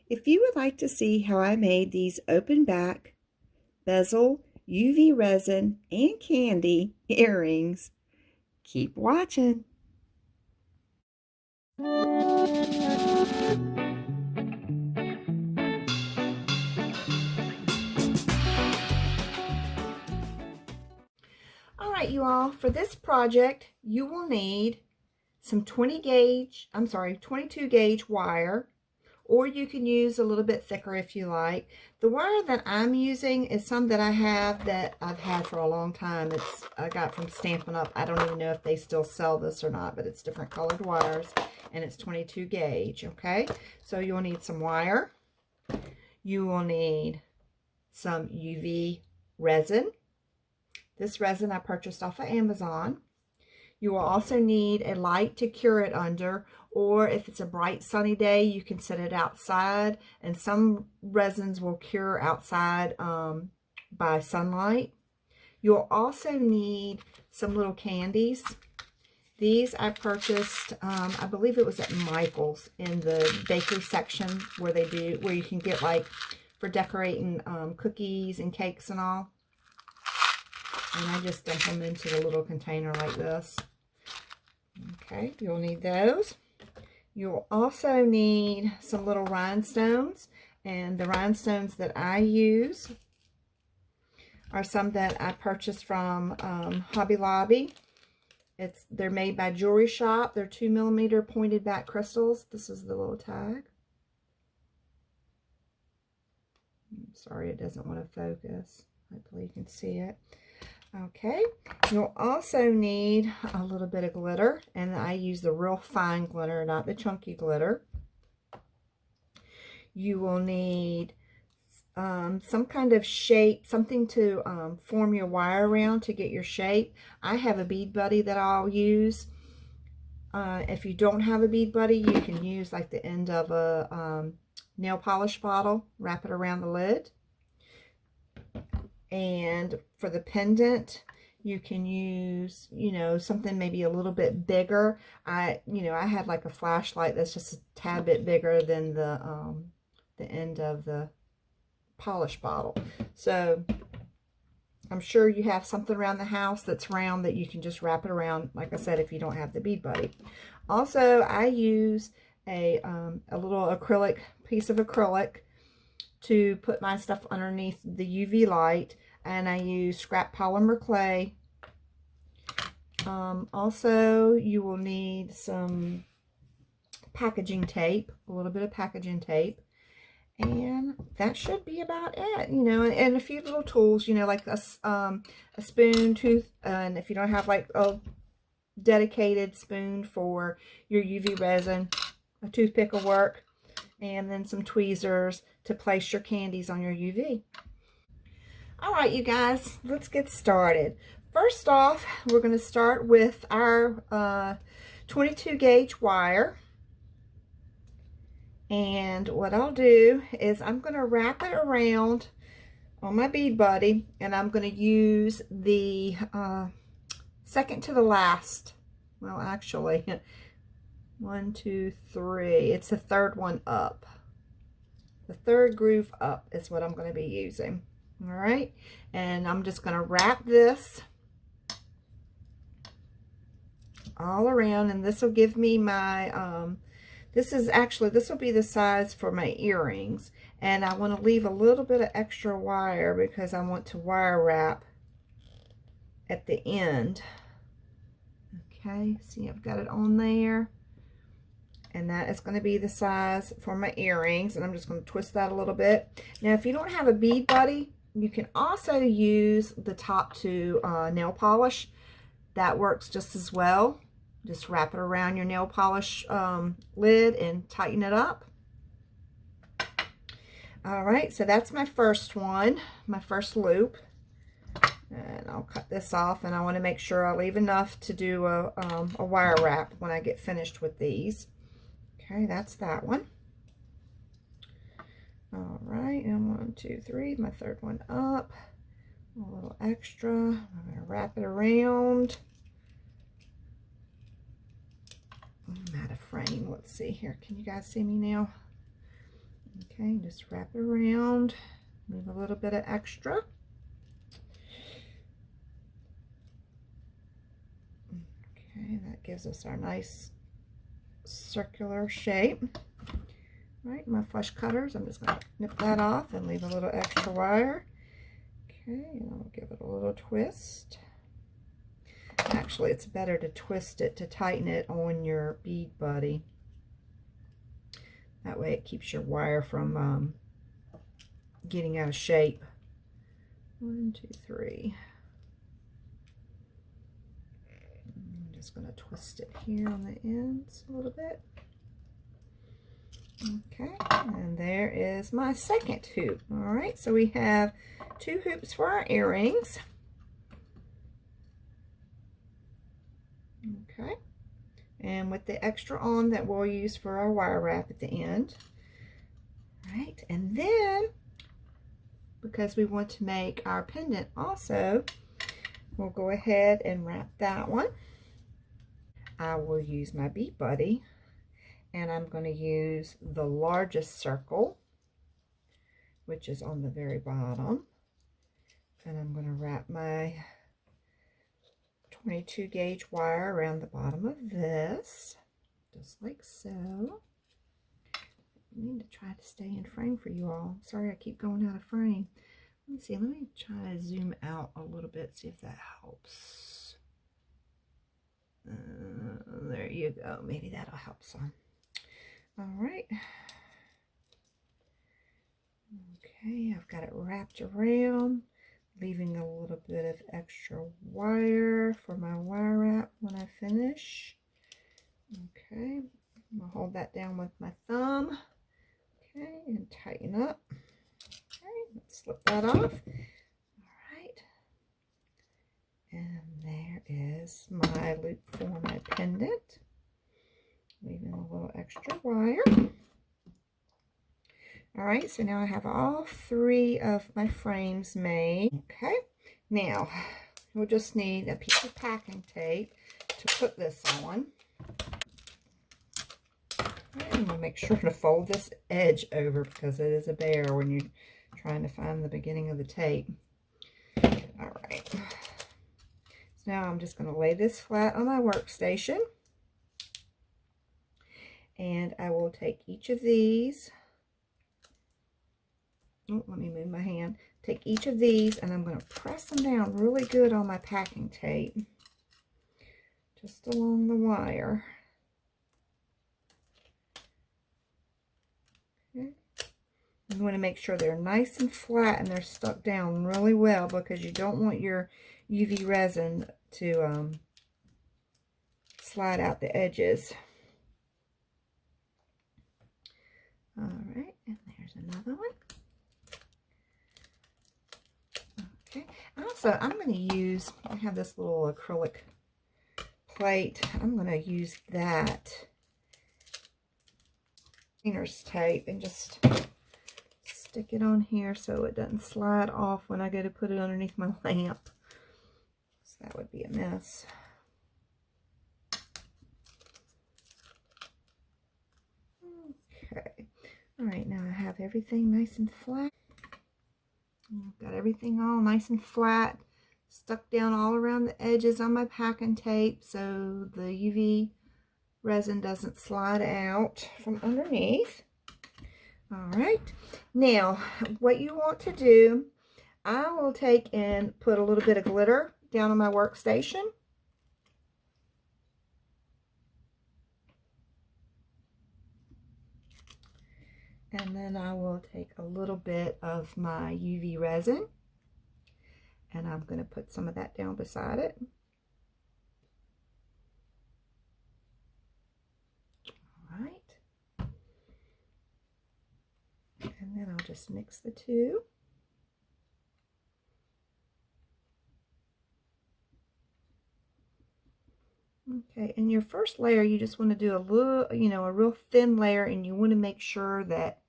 If you would like to see how I made these open back, bezel, UV resin, and candy earrings, keep watching. All right, you all, for this project, you will need some 22 gauge wire, or you can use a little bit thicker if you like. The wire that I'm using is some that I have that I've had for a long time. I got from Stampin' Up. I don't even know if they still sell this or not, but it's different colored wires, and it's 22 gauge, okay? So you'll need some wire. You will need some UV resin. This resin I purchased off of Amazon. You will also need a light to cure it under, or if it's a bright sunny day, you can set it outside, and some resins will cure outside by sunlight. You'll also need some little candies. These I purchased, I believe it was at Michael's in the bakery section where you can get like for decorating cookies and cakes and all. And I just dump them into the little container like this. Okay, you'll need those. You'll also need some little rhinestones. And the rhinestones that I use are some that I purchased from Hobby Lobby. They're made by Jewelry Shop. They're 2mm pointed back crystals. This is the little tag. I'm sorry, it doesn't want to focus. Hopefully you can see it. Okay, you'll also need a little bit of glitter, and I use the real fine glitter, not the chunky glitter. You will need some kind of shape, something to form your wire around to get your shape. I have a bead buddy that I'll use. If you don't have a bead buddy, you can use like the end of a nail polish bottle, wrap it around the lid. And for the pendant, you can use, something maybe a little bit bigger. I had like a flashlight that's just a tad bit bigger than the end of the polish bottle. So I'm sure you have something around the house that's round that you can just wrap it around, like I said, if you don't have the bead buddy. Also, I use a little piece of acrylic to put my stuff underneath the UV light, and I use scrap polymer clay. Also, you will need some packaging tape, a little bit of packaging tape, and that should be about it, and a few little tools, like a spoon, tooth, and if you don't have like a dedicated spoon for your UV resin, a toothpick will work, and then some tweezers to place your candies on your UV. All right, you guys, let's get started. First off, we're going to start with our 22 gauge wire. And what I'll do is I'm going to wrap it around on my bead buddy, and I'm going to use the second to the last. Well, actually, 1, 2, 3. It's the third one up. The third groove up is what I'm going to be using. All right, and I'm just going to wrap this all around, and this will give me my this will be the size for my earrings, and I want to leave a little bit of extra wire because I want to wire wrap at the end. Okay, see, I've got it on there, and that is going to be the size for my earrings, and I'm just going to twist that a little bit. Now, if you don't have a bead buddy, you can also use the top to nail polish. That works just as well. Just wrap it around your nail polish lid and tighten it up. All right, so that's my first one, my first loop. And I'll cut this off, and I want to make sure I leave enough to do a wire wrap when I get finished with these. Okay, that's that one. All right, and 1, 2, 3, my third one up. A little extra. I'm going to wrap it around. I'm out of frame. Let's see here. Can you guys see me now? Okay, just wrap it around, leave a little bit of extra. Okay, that gives us our nice circular shape. Right, my flush cutters, I'm just going to nip that off and leave a little extra wire. Okay, and I'll give it a little twist. Actually, it's better to twist it to tighten it on your bead buddy. That way it keeps your wire from getting out of shape. 1, 2, 3. I'm just going to twist it here on the ends a little bit. Okay, and there is my second hoop. All right, so we have 2 hoops for our earrings. Okay, and with the extra on that we'll use for our wire wrap at the end. All right, and then because we want to make our pendant also, we'll go ahead and wrap that one. I will use my bead buddy, and I'm going to use the largest circle, which is on the very bottom, and I'm going to wrap my 22 gauge wire around the bottom of this, just like so. I need to try to stay in frame for you all. Sorry I keep going out of frame. Let me see, let me try to zoom out a little bit, see if that helps. There you go, maybe that'll help some. All right. Okay, I've got it wrapped around, leaving a little bit of extra wire for my wire wrap when I finish. Okay, I'm gonna hold that down with my thumb. Okay, and tighten up. Okay, let's slip that off. All right, and there is my loop for my pendant. Leaving a little extra wire. All right, so now I have all 3 of my frames made. Okay, now we'll just need a piece of packing tape to put this on. I'm going to make sure to fold this edge over because it is a bear when you're trying to find the beginning of the tape. All right, so now I'm just going to lay this flat on my workstation, and I will take each of these. Oh, let me move my hand. Take each of these and I'm going to press them down really good on my packing tape, just along the wire. Okay. You want to make sure they're nice and flat and they're stuck down really well, because you don't want your UV resin to slide out the edges. All right, and there's another one. Okay, also I'm going to use, I have this little acrylic plate. I'm going to use that painter's tape and just stick it on here so it doesn't slide off when I go to put it underneath my lamp. So that would be a mess. Okay. All right, now I have everything nice and flat. I've got everything all nice and flat, stuck down all around the edges on my packing tape so the UV resin doesn't slide out from underneath. All right, now what you want to do, I will take and put a little bit of glitter down on my workstation. And then I will take a little bit of my UV resin, and I'm going to put some of that down beside it. All right. And then I'll just mix the two. Okay, and your first layer, you just want to do a little, a real thin layer, and you want to make sure that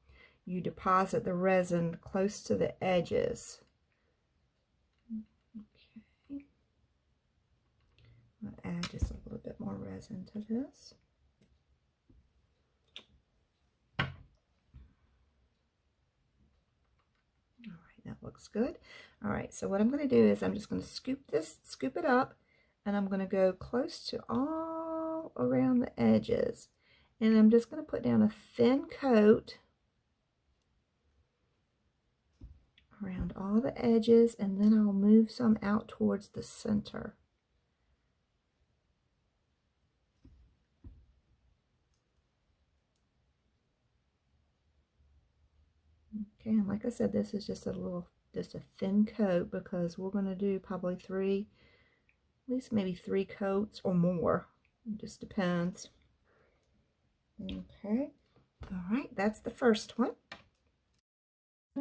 you deposit the resin close to the edges. Okay. I'll add just a little bit more resin to this. that looks good. All right, so what I'm going to do is I'm just going to scoop it up, and I'm going to go close to all around the edges. And I'm just going to put down a thin coat around all the edges, and then I'll move some out towards the center. Okay, and like I said, this is just a thin coat, because we're going to do probably at least maybe 3 coats or more. It just depends. Okay, all right, that's the first one. I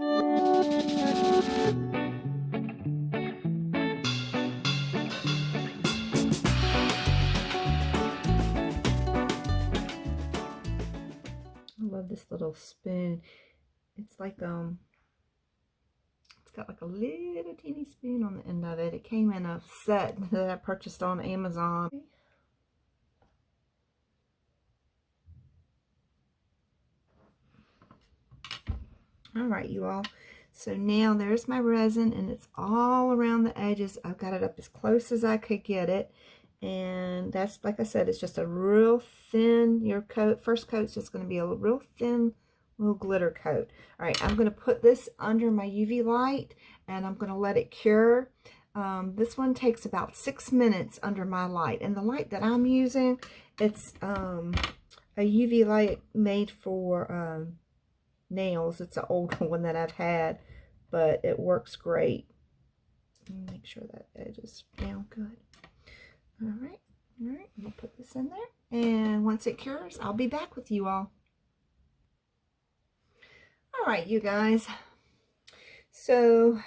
love this little spoon. It's like it's got like a little teeny spoon on the end of it. It came in a set that I purchased on Amazon. All right, you all. So now there's my resin, and it's all around the edges. I've got it up as close as I could get it. And that's, like I said, it's just a real thin, your first coat's just going to be a real thin little glitter coat. All right, I'm going to put this under my UV light, and I'm going to let it cure. This one takes about 6 minutes under my light, and the light that I'm using, it's a UV light made for nails. It's an old one that I've had, but it works great. Make sure that edge is down good. All right, we'll put this in there, and once it cures, I'll be back with you all. All right, you guys, so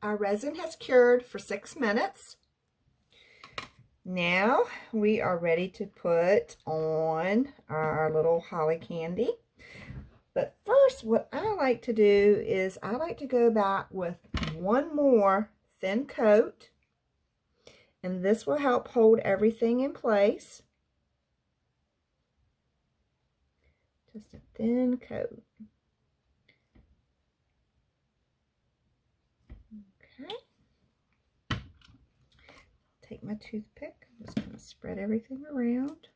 our resin has cured for 6 minutes. Now we are ready to put on our little holly candy. But first, what I like to do is I like to go back with one more thin coat, and this will help hold everything in place. Just a thin coat. Okay. Take my toothpick. I'm just going to spread everything around.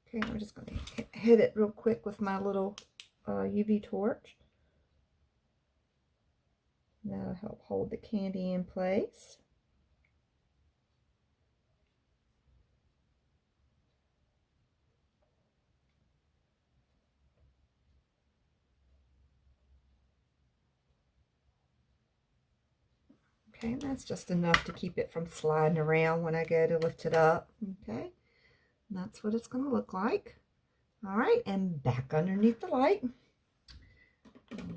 Okay, I'm just going to hit it real quick with my little UV torch. That'll help hold the candy in place. Okay, that's just enough to keep it from sliding around when I go to lift it up. Okay, and that's what it's going to look like. All right, and back underneath the light.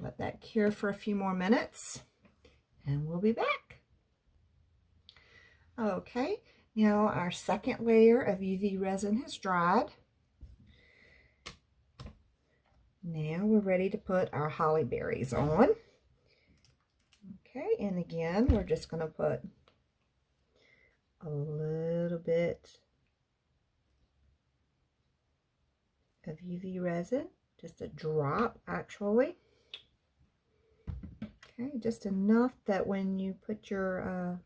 Let that cure for a few more minutes, and we'll be back. Okay, now our second layer of UV resin has dried. Now we're ready to put our holly berries on. Okay, and again, we're just going to put a little bit of UV resin, just a drop actually. Okay, just enough that when you put your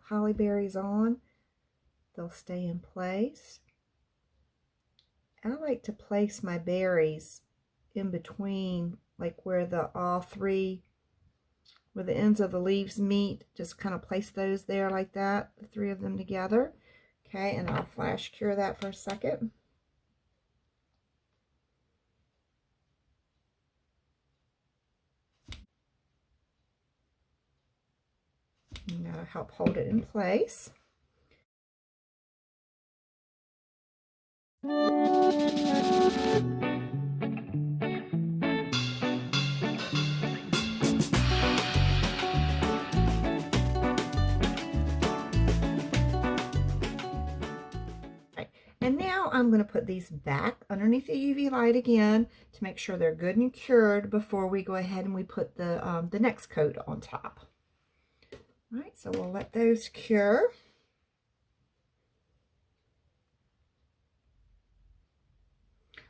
holly berries on, they'll stay in place. I like to place my berries in between, like where the ends of the leaves meet. Just kind of place those there like that, the 3 of them together. Okay, and I'll flash cure that for a second. And that'll help hold it in place. And now I'm going to put these back underneath the UV light again to make sure they're good and cured before we go ahead and we put the next coat on top. All right, so we'll let those cure.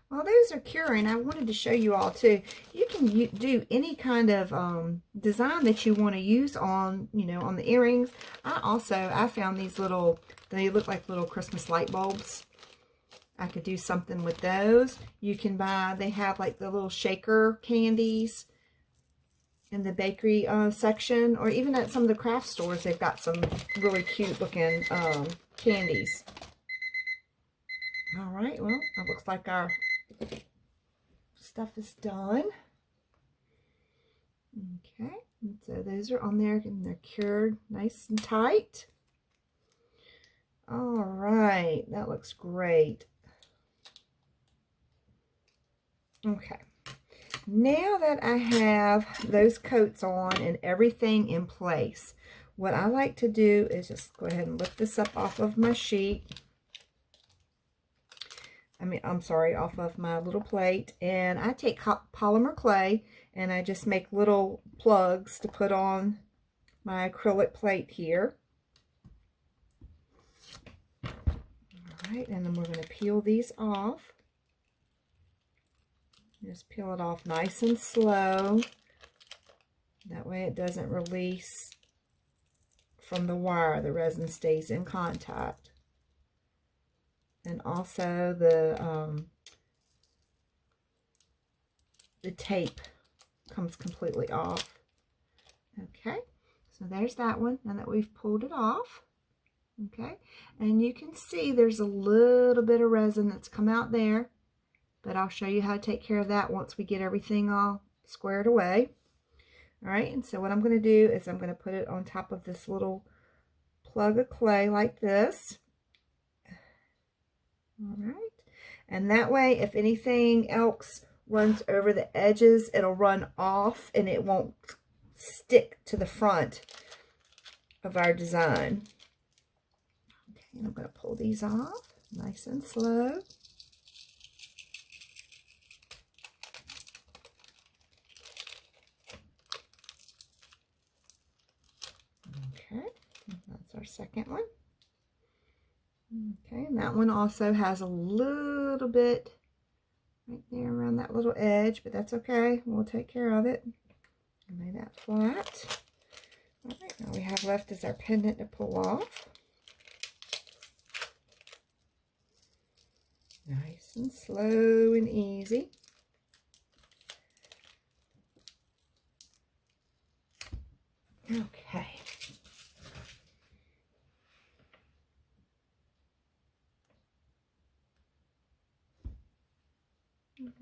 While those are curing, I wanted to show you all too, you can do any kind of design that you want to use on, on the earrings. I found these little, they look like little Christmas light bulbs. I could do something with those. You can buy, they have like the little shaker candies in the bakery section, or even at some of the craft stores, they've got some really cute looking candies. All right, well, it looks like our stuff is done. Okay, and so those are on there and they're cured nice and tight. All right, that looks great. Okay, now that I have those coats on and everything in place, what I like to do is just go ahead and lift this up off of my sheet. Off of my little plate, and I take polymer clay and I just make little plugs to put on my acrylic plate here. All right, and then we're going to peel these off. Just peel it off nice and slow. That way it doesn't release from the wire. The resin stays in contact. And also the tape comes completely off. Okay, so there's that one, now that we've pulled it off. Okay, and you can see there's a little bit of resin that's come out there, but I'll show you how to take care of that once we get everything all squared away. All right, and so what I'm going to do is I'm going to put it on top of this little plug of clay like this. All right, and that way if anything else runs over the edges, it'll run off and it won't stick to the front of our design. Okay, and I'm going to pull these off nice and slow. Okay, that's our second one. Okay, and that one also has a little bit right there around that little edge, but that's okay. We'll take care of it. Lay that flat. All right, now we have left is our pendant to pull off. Nice and slow and easy. Okay.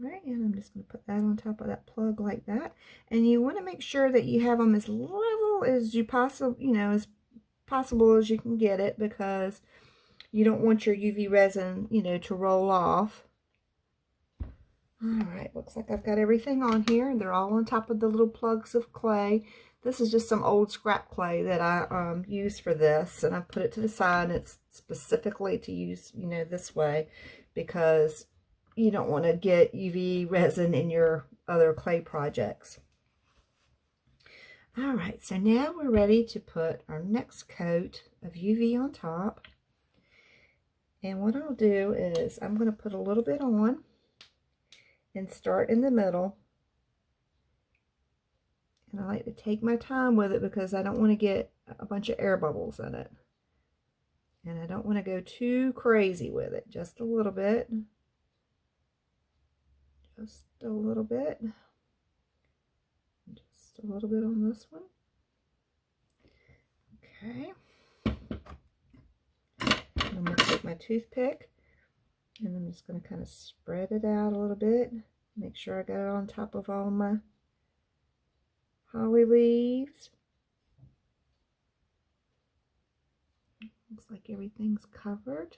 Right, and I'm just going to put that on top of that plug like that. And you want to make sure that you have them as level as you as possible as you can get it, because you don't want your UV resin, to roll off. All right, looks like I've got everything on here. They're all on top of the little plugs of clay. This is just some old scrap clay that I used for this, and I put it to the side. It's specifically to use, this way, because you don't want to get UV resin in your other clay projects. All right, so now we're ready to put our next coat of UV on top. And what I'll do is I'm going to put a little bit on and start in the middle. And I like to take my time with it because I don't want to get a bunch of air bubbles in it. And I don't want to go too crazy with it, just a little bit. Just a little bit. Just a little bit on this one. Okay. I'm going to take my toothpick and I'm just going to kind of spread it out a little bit. Make sure I got it on top of all my holly leaves. Looks like everything's covered.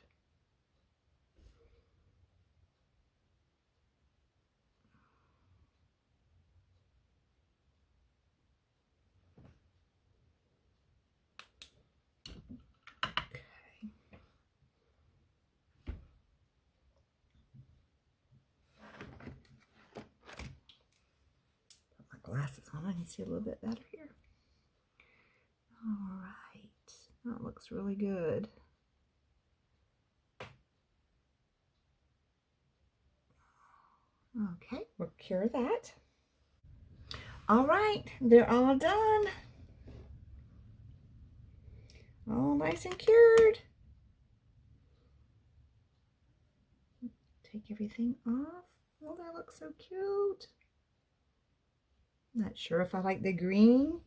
glasses on. I can see a little bit better here. All right. That looks really good. Okay, we'll cure that. All right, they're all done. All nice and cured. Take everything off. Oh, that looks so cute. Not sure if I like the green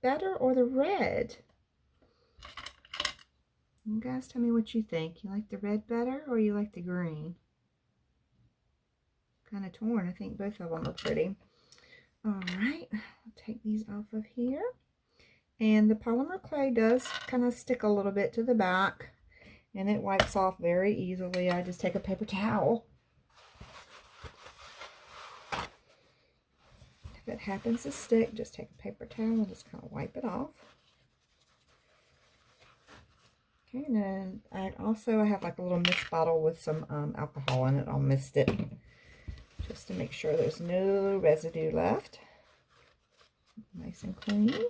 better or the red. You guys tell me what you think. You like the red better or you like the green? Kind of torn. I think both of them are pretty. All right, I'll take these off of here. And the polymer clay does kind of stick a little bit to the back, and it wipes off very easily. I just take a paper towel. If it happens to stick, just take a paper towel and just kind of wipe it off. Okay, and then I have like a little mist bottle with some alcohol in it. I'll mist it just to make sure there's no residue left. Nice and clean. Okay.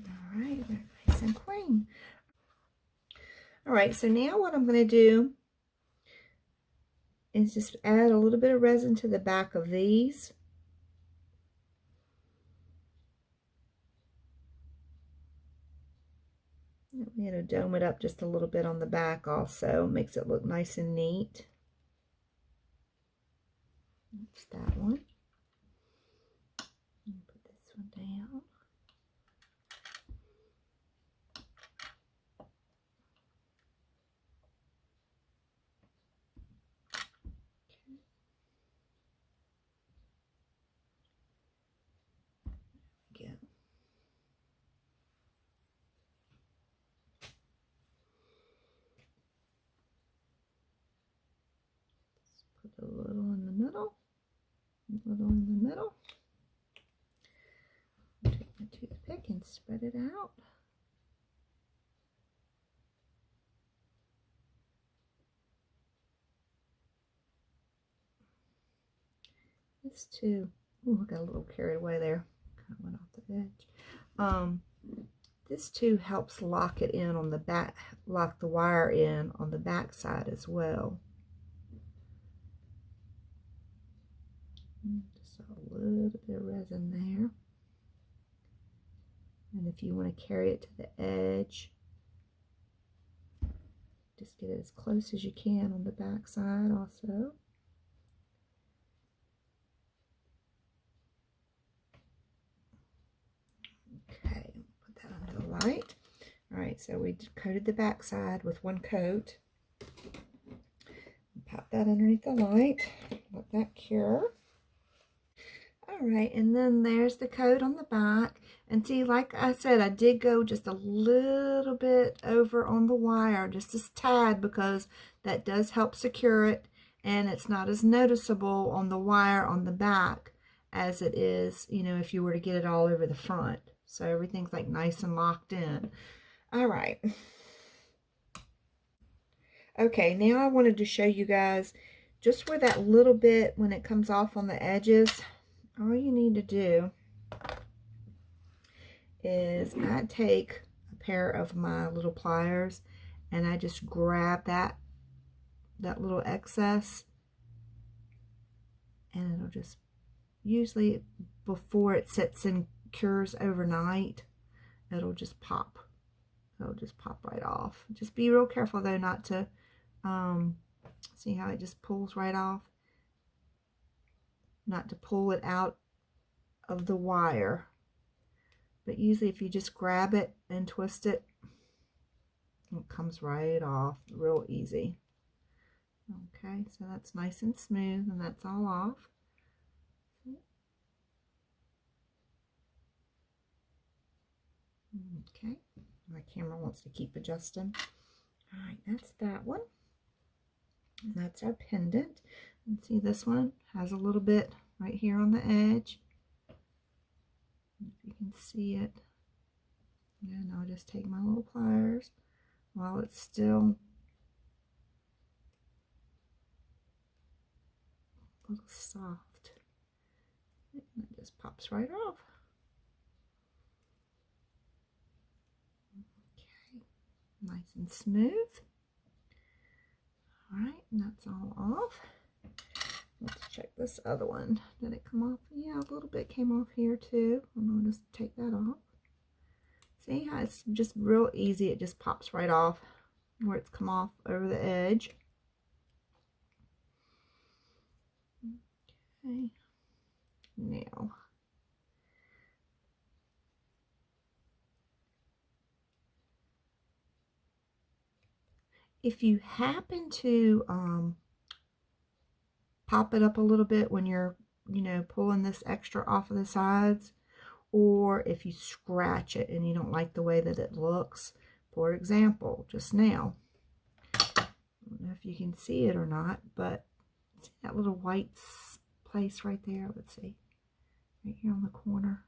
All right, they're nice and clean. All right, so now what I'm going to do is just add a little bit of resin to the back of these. It'll dome it up just a little bit on the back also. Makes it look nice and neat. That's that one. Put this one down. Okay. Again. Just put a little in the middle. A little in the middle. Take my toothpick and spread it out. This too. Oh, I got a little carried away there. Kind of went off the edge. This too helps lock it in on the back, lock the wire in on the back side as well. Just a little bit of resin there. And if you want to carry it to the edge, just get it as close as you can on the back side also. Okay, put that under the light. All right, so we coated the back side with one coat. Pop that underneath the light, let that cure. All right, and then there's the coat on the back. And see, like I said, I did go just a little bit over on the wire, just a tad, because that does help secure it, and it's not as noticeable on the wire on the back as it is, you know, if you were to get it all over the front. So everything's like nice and locked in. All right. Okay, now I wanted to show you guys just where that little bit, when it comes off on the edges, all you need to do is I take a pair of my little pliers and I just grab that little excess, and it'll just, usually before it sits and cures overnight, it'll just pop. It'll just pop right off. Just be real careful though not to, see how it just pulls right off? Not to pull it out of the wire. But usually if you just grab it and twist it, it comes right off real easy. Okay, so that's nice and smooth, and that's all off. Okay, my camera wants to keep adjusting. All right, that's that one. And that's our pendant. And see, this one has a little bit right here on the edge. If you can see it. And I'll just take my little pliers while it's still a little soft. And it just pops right off. Okay, nice and smooth. All right, and that's all off. Let's check this other one. Did it come off? Yeah, a little bit came off here too. I'm going to just take that off. See how it's just real easy. It just pops right off where it's come off over the edge. Okay. Now, if you happen to pop it up a little bit when you're, pulling this extra off of the sides, or if you scratch it and you don't like the way that it looks, for example, just now, I don't know if you can see it or not, but see that little white place right there? Let's see, right here on the corner.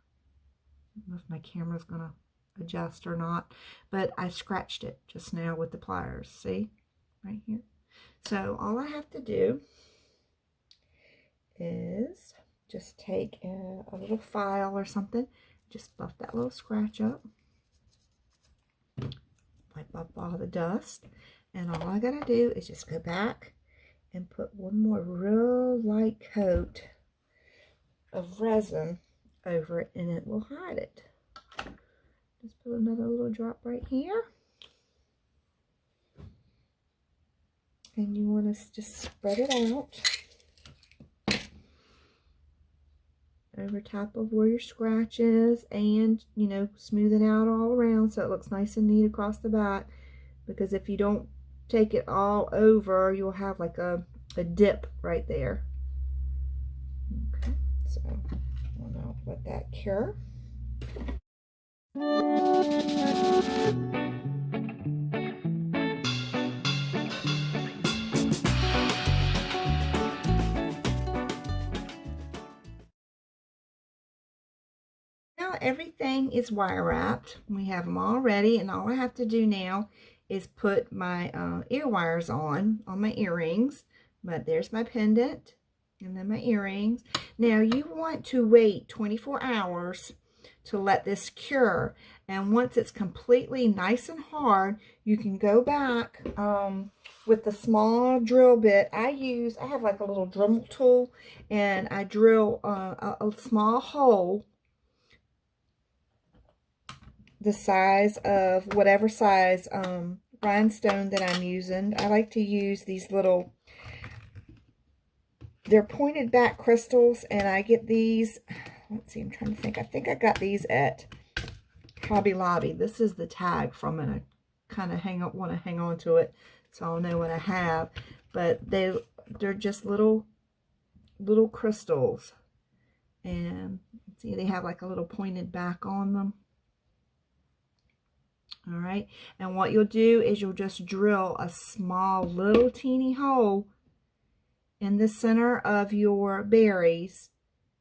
I don't know if my camera's gonna adjust or not, but I scratched it just now with the pliers. See, right here. So all I have to do is just take a little file or something, just buff that little scratch up, wipe up all the dust, and all I gotta do is just go back and put one more real light coat of resin over it, and it will hide it. Just put another little drop right here, and you want to just spread it out over top of where your scratch is, and smooth it out all around so it looks nice and neat across the back, because if you don't take it all over, you'll have like a dip right there. Okay, so I'll now let that cure. Now everything is wire wrapped. We have them all ready, and all I have to do now is put my ear wires on my earrings. But there's my pendant and then my earrings. Now you want to wait 24 hours to let this cure, and once it's completely nice and hard, you can go back with the small drill bit. I have like a little Dremel tool, and I drill a small hole the size of whatever size rhinestone that I'm using. I like to use these little, they're pointed back crystals, and I get these, let's see, I'm trying to think. I think I got these at Hobby Lobby. This is the tag from it. I kind of want to hang on to it so I'll know what I have. But they're just little crystals, and see, they have like a little pointed back on them. All right, and what you'll do is you'll just drill a small little teeny hole in the center of your berries,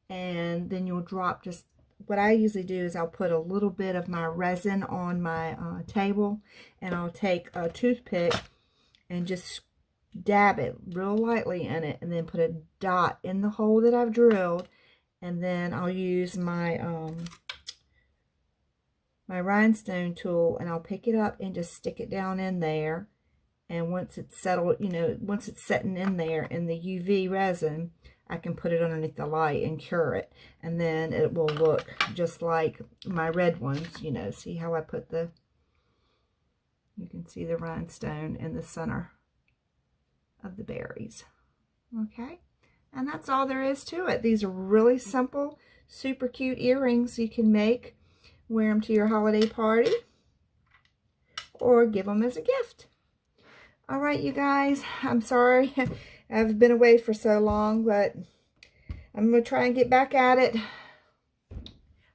and then you'll drop just, what I usually do is I'll put a little bit of my resin on my table, and I'll take a toothpick and just dab it real lightly in it, and then put a dot in the hole that I've drilled, and then I'll use my my rhinestone tool, and I'll pick it up and just stick it down in there. And once it's settled, once it's setting in there in the UV resin, I can put it underneath the light and cure it, and then it will look just like my red ones. See how I put you can see the rhinestone in the center of the berries. Okay, and that's all there is to it. These are really simple, super cute earrings you can make. Wear them to your holiday party, or give them as a gift. All right, you guys, I'm sorry I've been away for so long, but I'm going to try and get back at it.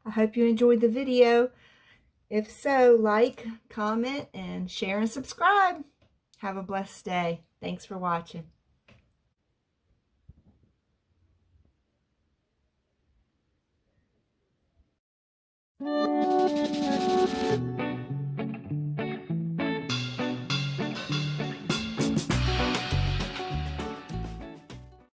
I hope you enjoyed the video. If so, like, comment, and share and subscribe. Have a blessed day. Thanks for watching.